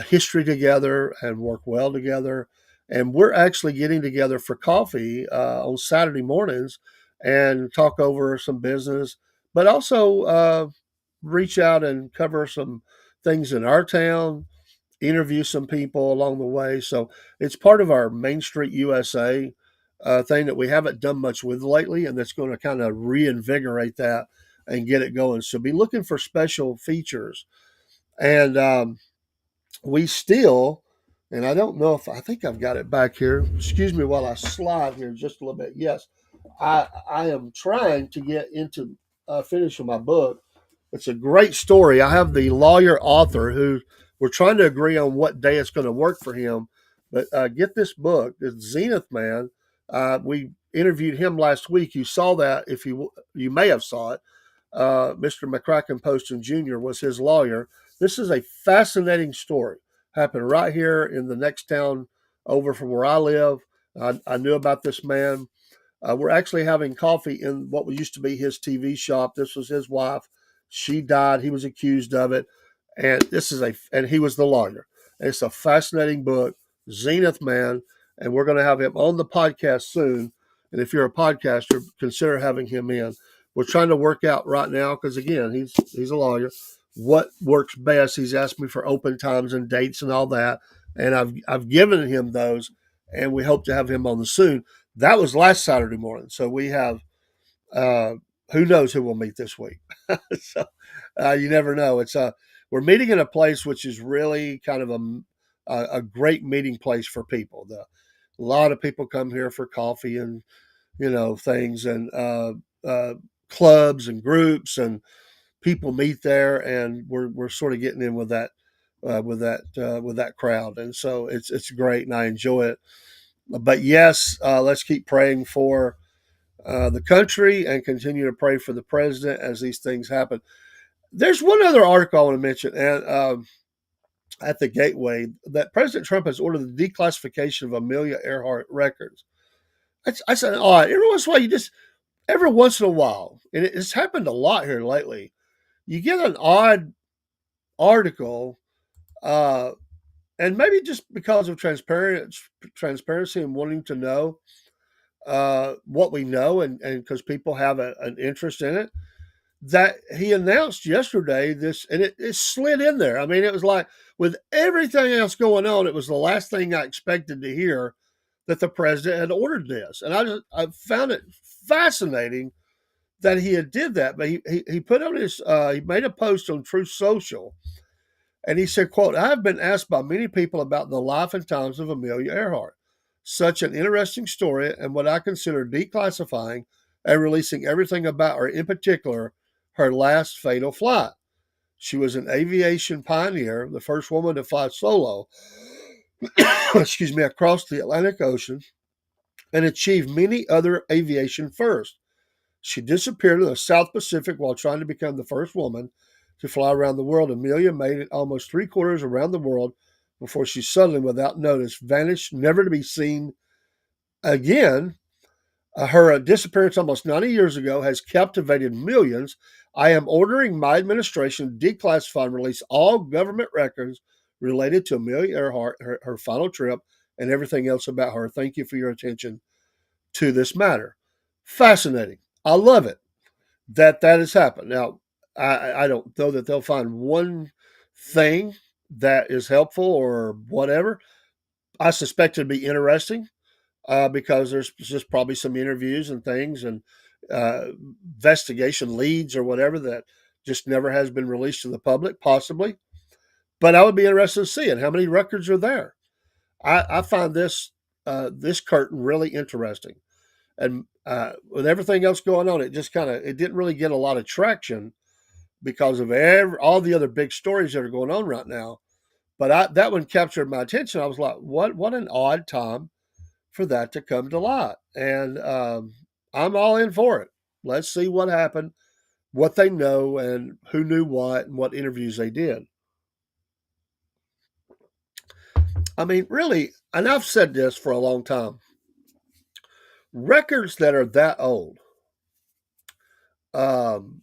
history together and work well together. And we're actually getting together for coffee on Saturday mornings and talk over some business, but also reach out and cover some things in our town, interview some people along the way. So it's part of our Main Street USA thing that we haven't done much with lately, and that's going to kind of reinvigorate that and get it going. So be looking for special features. And we still, and I don't know if I think I've got it back here. Excuse me while I slide here just a little bit. Yes, I am trying to get into finishing my book. It's a great story. I have the lawyer author who we're trying to agree on what day it's going to work for him. But get this book, it's Zenith Man. We interviewed him last week. You saw that if you may have saw it. Mr. McCracken Poston Jr. was his lawyer. This is a fascinating story. Happened right here in the next town over from where I live. I knew about this man. We're actually having coffee in what used to be his TV shop. This was his wife. She died. He was accused of it. And and he was the lawyer. It's a fascinating book, Zenith Man. And we're going to have him on the podcast soon. And if you're a podcaster, consider having him in. We're trying to work out right now, because again, he's a lawyer, what works best. He's asked me for open times and dates and all that. And I've given him those, and we hope to have him on the soon. That was last Saturday morning. So we have uh, who knows who we'll meet this week. So you never know. We're meeting in a place which is really kind of a great meeting place for people. A lot of people come here for coffee and things, and clubs and groups, and people meet there, and we're sort of getting in with that crowd, and so it's great, and I enjoy it. But yes, let's keep praying for the country and continue to pray for the president as these things happen. There's one other article I want to mention, and at the Gateway, that President Trump has ordered the declassification of Amelia Earhart records. I said, all right, every once in a while, and it's happened a lot here lately. You get an odd article, uh, and maybe just because of transparency and wanting to know what we know, and because people have an interest in it, that he announced yesterday this, and it slid in there. I mean, it was like with everything else going on, it was the last thing I expected to hear that the president had ordered this, and I found it fascinating that he had did that. But he put on he made a post on Truth Social, and he said, "quote I have been asked by many people about the life and times of Amelia Earhart, such an interesting story, and what I consider declassifying and releasing everything about her, in particular her last fatal flight. She was an aviation pioneer, the first woman to fly solo, excuse me, across the Atlantic Ocean, and achieved many other aviation firsts. She disappeared in the South Pacific while trying to become the first woman to fly around the world. Amelia made it almost 3/4 around the world before she suddenly, without notice, vanished, never to be seen again. Her disappearance almost 90 years ago has captivated millions. I am ordering my administration to declassify and release all government records related to Amelia Earhart, her final trip, and everything else about her. Thank you for your attention to this matter." Fascinating. I love it that has happened. Now, I don't know that they'll find one thing that is helpful or whatever. I suspect it'd be interesting because there's just probably some interviews and things and uh, investigation leads or whatever that just never has been released to the public, possibly. But I would be interested to see it. How many records are there? I find this curtain really interesting, and with everything else going on, it just it didn't really get a lot of traction because of all the other big stories that are going on right now. But that one captured my attention. I was like, what an odd time for that to come to light. And I'm all in for it. Let's see what happened, what they know, and who knew what, and what interviews they did. I mean, really, and I've said this for a long time, records that are that old, um,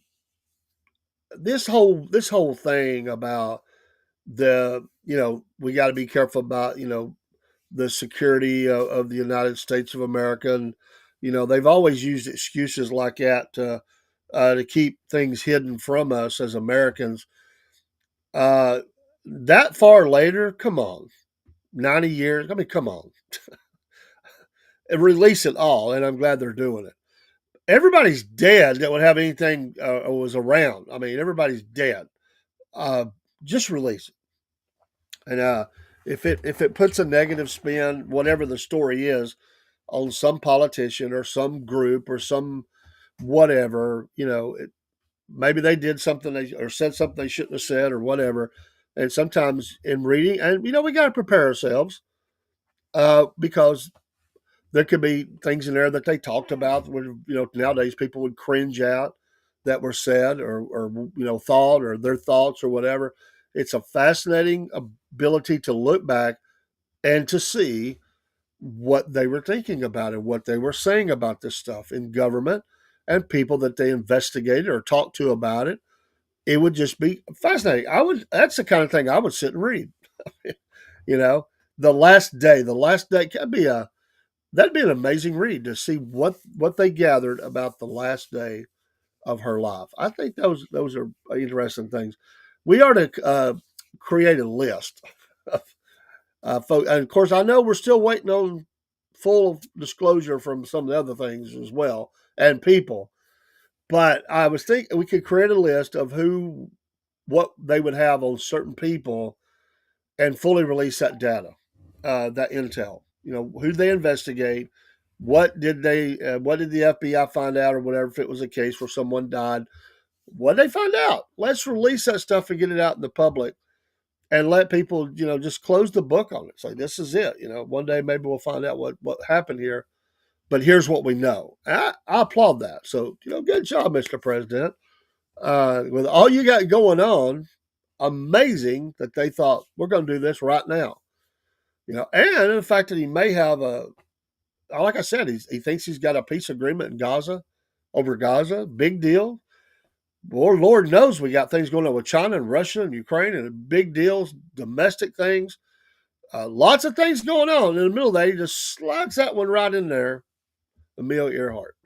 this whole thing about we got to be careful about the security of the United States of America, and they've always used excuses like that to keep things hidden from us as Americans. Uh, that far later, come on, 90 years. I mean, come on, and release it all, and I'm glad they're doing it. Everybody's dead that would have anything was around. I mean, everybody's dead. Uh, just release it, and if it puts a negative spin, whatever the story is, on some politician or some group or some whatever, maybe they did something or said something they shouldn't have said or whatever. And sometimes in reading, and we got to prepare ourselves because there could be things in there that they talked about where nowadays people would cringe at that were said or thought or their thoughts or whatever. It's a fascinating ability to look back and to see what they were thinking about and what they were saying about this stuff in government and people that they investigated or talked to about it. It would just be fascinating. That's the kind of thing I would sit and read. you know, the last day that'd be an amazing read to see what they gathered about the last day of her life. I think those are interesting things. We are to create a list of and of course, I know we're still waiting on full disclosure from some of the other things as well and people. But I was thinking we could create a list of what they would have on certain people, and fully release that data, that intel. Who they investigate, what did the FBI find out, or whatever. If it was a case where someone died, what did they find out? Let's release that stuff and get it out in the public and let people, just close the book on it. Say this is it. One day maybe we'll find out what happened here, but here's what we know. I applaud that. So good job, Mr. President. With all you got going on, amazing that they thought we're going to do this right now. And the fact that he may have like I said, he thinks he's got a peace agreement in Gaza over Gaza. Big deal. Well, Lord knows we got things going on with China and Russia and Ukraine and big deals, domestic things. Lots of things going on. In the middle of that, he just slides that one right in there. Amelia Earhart.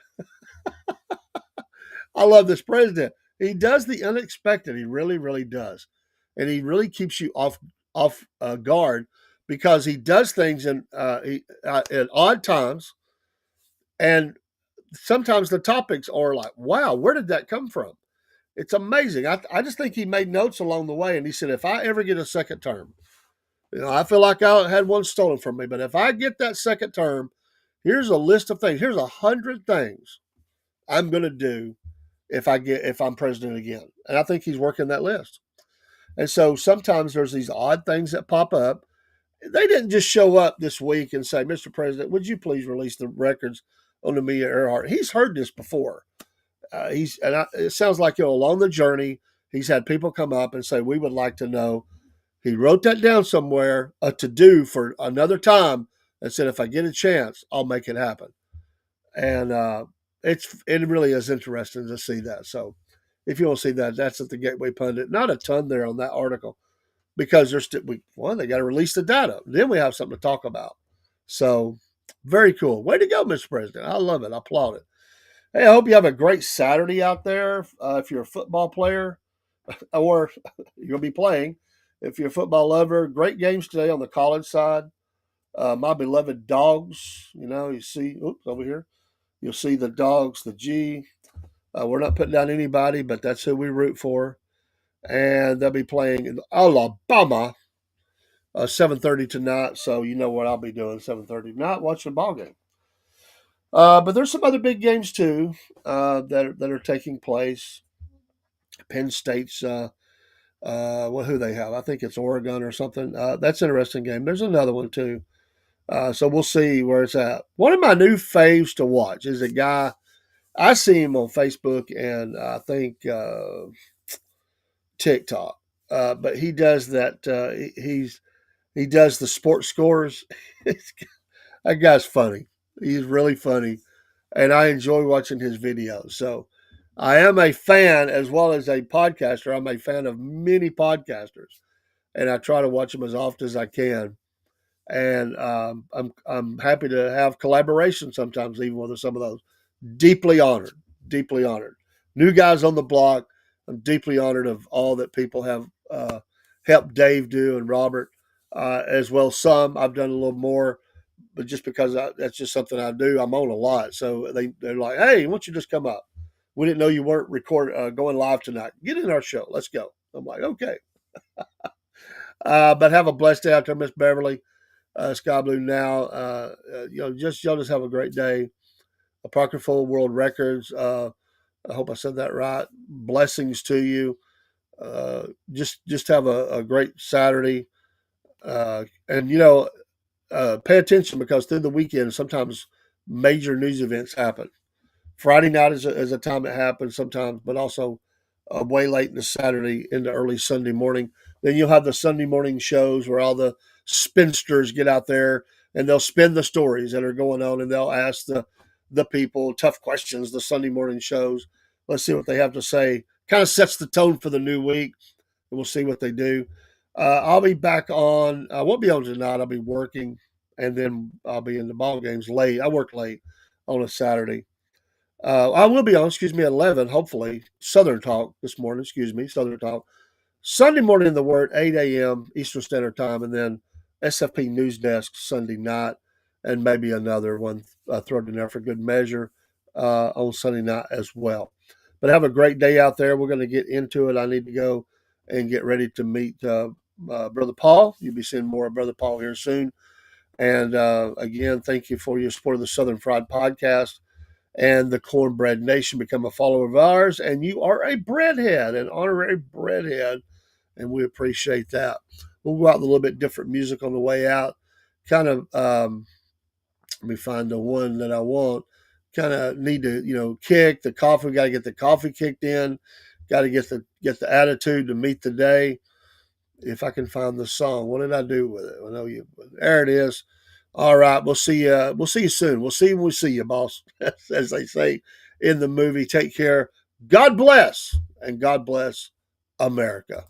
I love this president. He does the unexpected. He really, really does, and he really keeps you off guard because he does things at odd times, and sometimes the topics are like, "Wow, where did that come from?" It's amazing. I just think he made notes along the way, and he said, "If I ever get a second term, I feel like I had one stolen from me, but if I get that second term, here's a list of things. Here's 100 things I'm going to do if I'm president again." And I think he's working that list. And so sometimes there's these odd things that pop up. They didn't just show up this week and say, "Mr. President, would you please release the records on Amelia Earhart?" He's heard this before. It sounds like, along the journey, he's had people come up and say, "We would like to know." He wrote that down somewhere, a to do for another time, and said, "If I get a chance, I'll make it happen." And it really is interesting to see that. So if you want to see that, that's at the Gateway Pundit. Not a ton there on that article because they got to release the data. Then we have something to talk about. So very cool. Way to go, Mr. President. I love it. I applaud it. Hey, I hope you have a great Saturday out there. If you're a football player or you're going to be playing, if you're a football lover, great games today on the college side. My beloved dogs, you see, oops, over here, you'll see the dogs, the G. We're not putting down anybody, but that's who we root for. And they'll be playing in Alabama 7:30 tonight. So you know what I'll be doing 7:30 tonight, watching the ball game. But there's some other big games too that are taking place. Penn State's who they have? I think it's Oregon or something. That's an interesting game. There's another one too. So we'll see where it's at. One of my new faves to watch is a guy. I see him on Facebook and I think TikTok, but he does that. He does the sports scores. That guy's funny. He's really funny, and I enjoy watching his videos. So I am a fan as well as a podcaster. I'm a fan of many podcasters, and I try to watch them as often as I can. And I'm happy to have collaboration sometimes, even with some of those. Deeply honored, deeply honored. New guys on the block. I'm deeply honored of all that people have helped Dave do and Robert, as well. Some I've done a little more, but just because that's just something I do. I'm on a lot, so they're like, "Hey, why don't you just come up? We didn't know you weren't going live tonight. Get in our show. Let's go." I'm like, "Okay." But have a blessed day out there, Miss Beverly. Sky Blue now. Y'all just have a great day. Apocryphal World Records. I hope I said that right. Blessings to you. Just have a great Saturday. And pay attention because through the weekend sometimes major news events happen. Friday night is a time it happens sometimes, but also way late in the Saturday into early Sunday morning. Then you'll have the Sunday morning shows where all the spinsters get out there and they'll spin the stories that are going on and they'll ask the people tough questions. The Sunday morning shows. Let's see what they have to say. Kind of sets the tone for the new week, and we'll see what they do. I'll be back on. I won't be on tonight. I'll be working, and then I'll be in the ball games late. I work late on a Saturday. I will be on, at 11, hopefully. Southern Talk this morning, Southern Talk. Sunday morning in the Word, 8 a.m. Eastern Standard Time, and then SFP News Desk Sunday night, and maybe another one thrown in there for good measure on Sunday night as well. But have a great day out there. We're going to get into it. I need to go and get ready to meet Brother Paul. You'll be seeing more of Brother Paul here soon. And again, thank you for your support of the Southern Fried Podcast and the Cornbread Nation. Become a follower of ours, and you are a breadhead, an honorary breadhead, and we appreciate that. We'll go out with a little bit different music on the way out. Kind of, let me find the one that I want. Kind of need to, kick the coffee. Got to get the coffee kicked in. Got to get the attitude to meet the day. If I can find the song, what did I do with it? I know you. There it is. All right, we'll see you. We'll see you soon. We'll see you when we see you, boss, as they say in the movie. Take care. God bless, and God bless America.